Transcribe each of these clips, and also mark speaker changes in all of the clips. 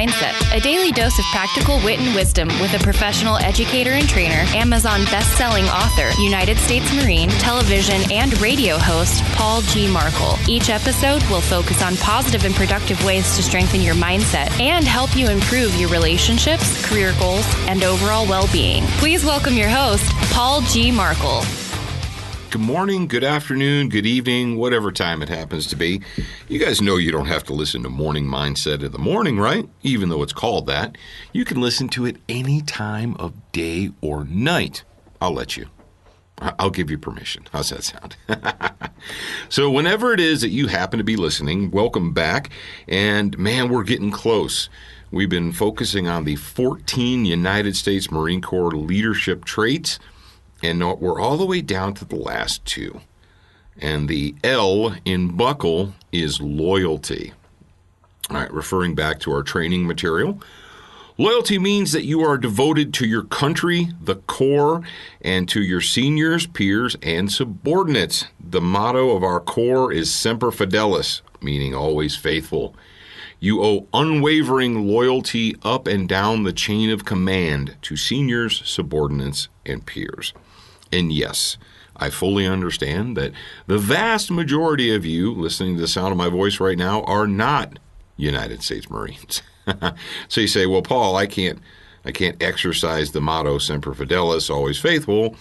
Speaker 1: Mindset, a daily dose of practical wit and wisdom with a professional educator and trainer, Amazon best-selling author, United States Marine, television and radio host, Paul G. Markle. Each episode will focus on positive and productive ways to strengthen your mindset and help you improve your relationships, career goals, and overall well-being. Please welcome your host, Paul G. Markle.
Speaker 2: Good morning, good afternoon, good evening, whatever time it happens to be. You guys know you don't have to listen to Morning Mindset in the morning, right? Even though it's called that. You can listen to it any time of day or night. I'll let you. I'll give you permission. How's that sound? So whenever it is that you happen to be listening, welcome back. And man, we're getting close. We've been focusing on the 14 United States Marine Corps leadership traits. And we're all the way down to the last two. And the L in buckle is loyalty. All right, referring back to our training material. Loyalty means that you are devoted to your country, the Corps, and to your seniors, peers, and subordinates. The motto of our Corps is Semper Fidelis, meaning always faithful. You owe unwavering loyalty up and down the chain of command to seniors, subordinates, and peers. And yes, I fully understand that the vast majority of you listening to the sound of my voice right now are not United States Marines. So you say, well, Paul, I can't exercise the motto Semper Fidelis, always faithful,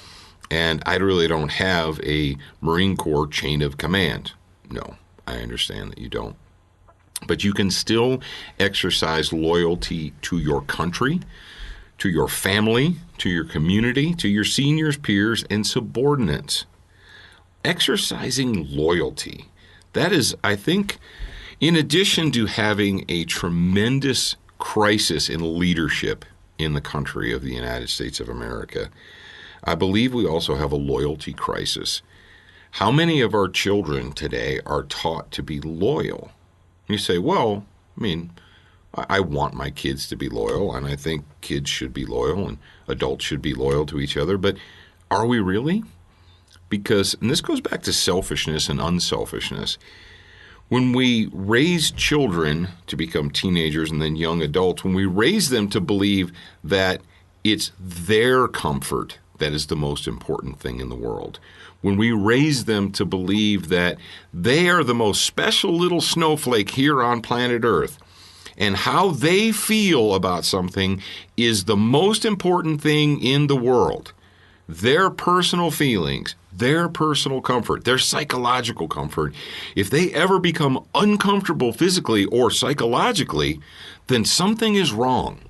Speaker 2: and I really don't have a Marine Corps chain of command. No, I understand that you don't. But you can still exercise loyalty to your country, to your family, to your community, to your seniors, peers, and subordinates. Exercising loyalty, that is, I think, in addition to having a tremendous crisis in leadership in the country of the United States of America, I believe we also have a loyalty crisis. How many of our children today are taught to be loyal? You say, well, I want my kids to be loyal, and I think kids should be loyal, and adults should be loyal to each other, but are we really? Because, and this goes back to selfishness and unselfishness, when we raise children to become teenagers and then young adults, when we raise them to believe that it's their comfort that is the most important thing in the world, when we raise them to believe that they are the most special little snowflake here on planet Earth, and how they feel about something is the most important thing in the world. Their personal feelings, their personal comfort, their psychological comfort. If they ever become uncomfortable physically or psychologically, then something is wrong.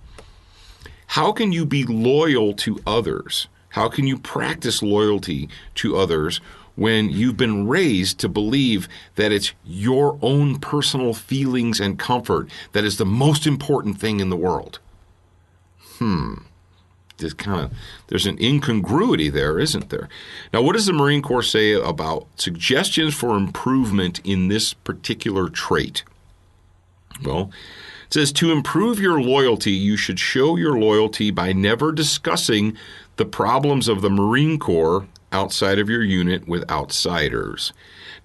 Speaker 2: How can you be loyal to others? How can you practice loyalty to others when you've been raised to believe that it's your own personal feelings and comfort that is the most important thing in the world? There's an incongruity there, isn't there? Now, what does the Marine Corps say about suggestions for improvement in this particular trait? Well, it says to improve your loyalty, you should show your loyalty by never discussing the problems of the Marine Corps outside of your unit with outsiders.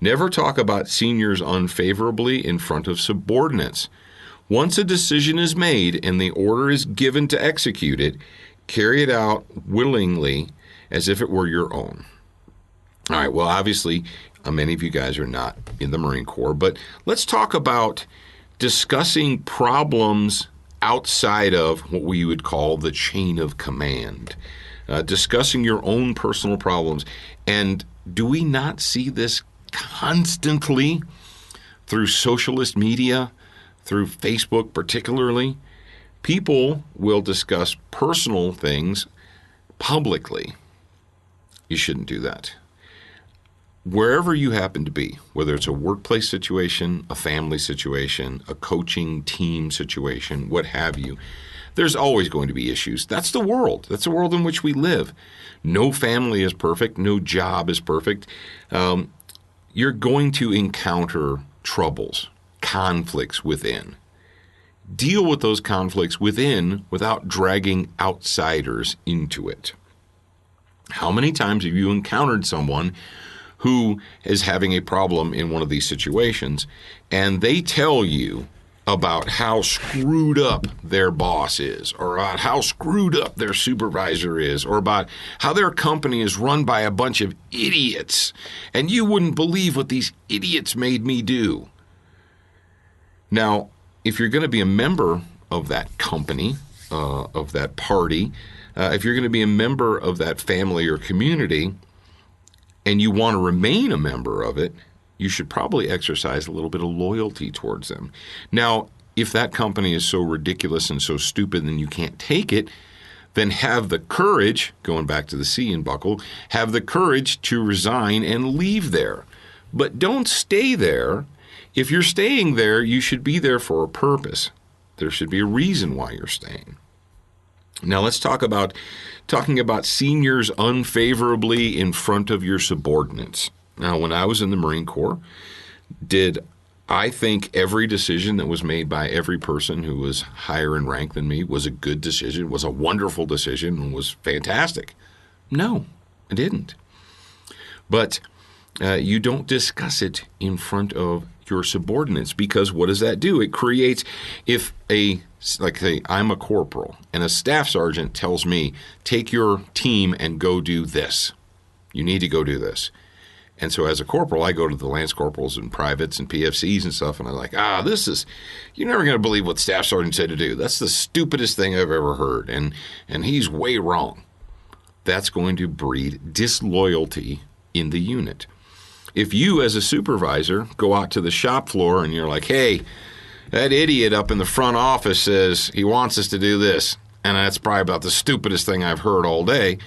Speaker 2: Never talk about seniors unfavorably in front of subordinates. Once a decision is made and the order is given to execute it, carry it out willingly as if it were your own. All right, well, obviously, many of you guys are not in the Marine Corps, but let's talk about discussing problems outside of what we would call the chain of command. Discussing your own personal problems. And do we not see this constantly through socialist media, through Facebook particularly? People will discuss personal things publicly. You shouldn't do that. Wherever you happen to be, whether it's a workplace situation, a family situation, a coaching team situation, what have you, there's always going to be issues. That's the world. That's the world in which we live. No family is perfect. No job is perfect. You're going to encounter troubles, conflicts within. Deal with those conflicts within without dragging outsiders into it. How many times have you encountered someone who is having a problem in one of these situations, and they tell you about how screwed up their boss is, or about how screwed up their supervisor is, or about how their company is run by a bunch of idiots, and you wouldn't believe what these idiots made me do. Now, if you're going to be a member of that company, of that party, if you're going to be a member of that family or community, and you want to remain a member of it, you should probably exercise a little bit of loyalty towards them. Now, if that company is so ridiculous and so stupid and you can't take it, then have the courage, going back to the C in Buckle, have the courage to resign and leave there. But don't stay there. If you're staying there, you should be there for a purpose. There should be a reason why you're staying. Now let's talking about seniors unfavorably in front of your subordinates. Now, when I was in the Marine Corps, did I think every decision that was made by every person who was higher in rank than me was a good decision, was a wonderful decision, and was fantastic? No, I didn't. But you don't discuss it in front of your subordinates, because what does that do? It creates, like say I'm a corporal and a staff sergeant tells me, take your team and go do this. You need to go do this. And so as a corporal, I go to the lance corporals and privates and PFCs and stuff, and I'm like, you're never going to believe what staff sergeant said to do. That's the stupidest thing I've ever heard, and he's way wrong. That's going to breed disloyalty in the unit. If you, as a supervisor, go out to the shop floor and you're like, hey, that idiot up in the front office says he wants us to do this, and that's probably about the stupidest thing I've heard all day,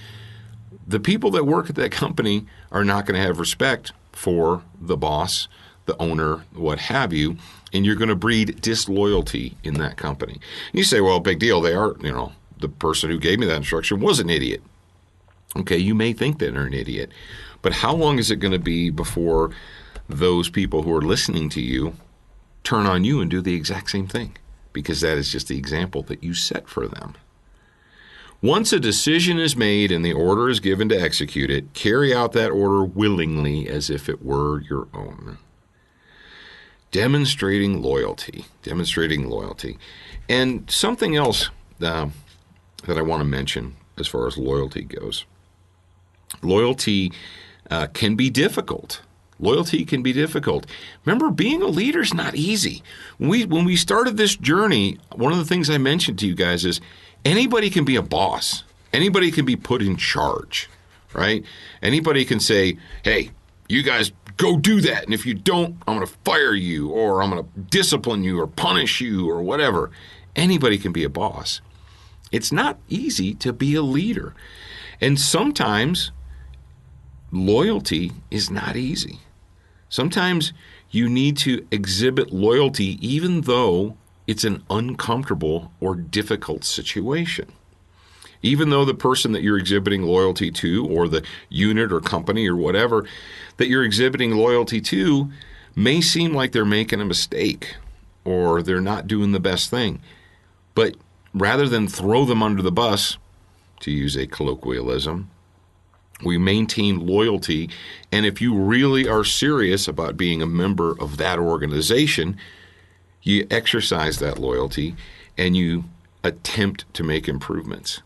Speaker 2: the people that work at that company are not going to have respect for the boss, the owner, what have you, and you're going to breed disloyalty in that company. You say, well, big deal. They are, the person who gave me that instruction was an idiot. Okay, you may think that they're an idiot, but how long is it going to be before those people who are listening to you turn on you and do the exact same thing? Because that is just the example that you set for them. Once a decision is made and the order is given to execute it, carry out that order willingly as if it were your own. Demonstrating loyalty. And something else that I want to mention as far as loyalty goes. Loyalty can be difficult. Remember, being a leader is not easy. When we started this journey, one of the things I mentioned to you guys is anybody can be a boss. Anybody can be put in charge, right? Anybody can say, hey, you guys go do that, and if you don't, I'm going to fire you, or I'm going to discipline you or punish you or whatever. Anybody can be a boss. It's not easy to be a leader. And sometimes loyalty is not easy. Sometimes you need to exhibit loyalty even though it's an uncomfortable or difficult situation. Even though the person that you're exhibiting loyalty to, or the unit or company or whatever that you're exhibiting loyalty to, may seem like they're making a mistake or they're not doing the best thing. But rather than throw them under the bus, to use a colloquialism, we maintain loyalty. And if you really are serious about being a member of that organization, you exercise that loyalty and you attempt to make improvements.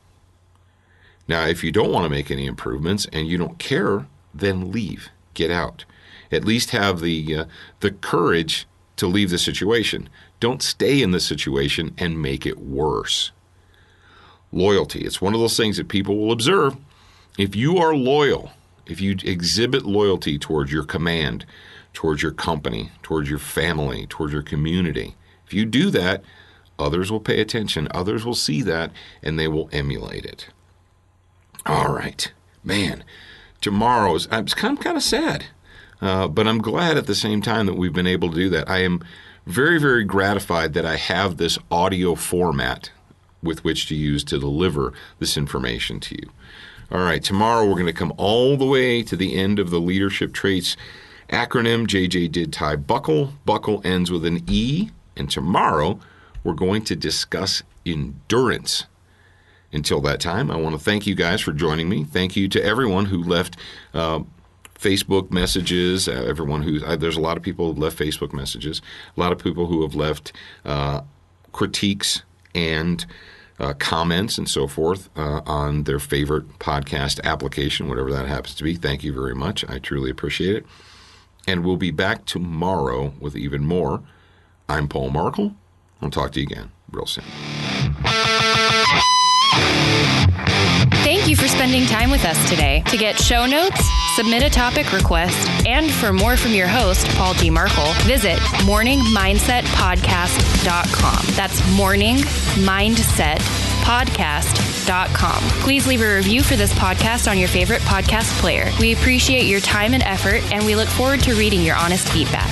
Speaker 2: Now, if you don't want to make any improvements and you don't care, then leave. Get out. At least have the courage to leave the situation. Don't stay in the situation and make it worse. Loyalty. It's one of those things that people will observe. If you are loyal, if you exhibit loyalty towards your command, towards your company, towards your family, towards your community, if you do that, others will pay attention. Others will see that, and they will emulate it. All right. Man, tomorrow's, I'm kind of sad, but I'm glad at the same time that we've been able to do that. I am very, very gratified that I have this audio format with which to use to deliver this information to you. All right, tomorrow we're going to come all the way to the end of the leadership traits acronym, JJDIDTIEBUCKLE. Buckle ends with an E, and tomorrow we're going to discuss endurance. Until that time, I want to thank you guys for joining me. Thank you to everyone who left Facebook messages. Everyone there's a lot of people who left Facebook messages. A lot of people who have left critiques and comments and so forth on their favorite podcast application, whatever that happens to be. Thank you very much. I truly appreciate it. And we'll be back tomorrow with even more. I'm Paul Markle. I'll talk to you again real soon.
Speaker 1: Thank you for spending time with us today. To get show notes, submit a topic request, and for more from your host, Paul G. Markle, visit morningmindsetpodcast.com. That's morningmindsetpodcast.com. Please leave a review for this podcast on your favorite podcast player. We appreciate your time and effort, and we look forward to reading your honest feedback.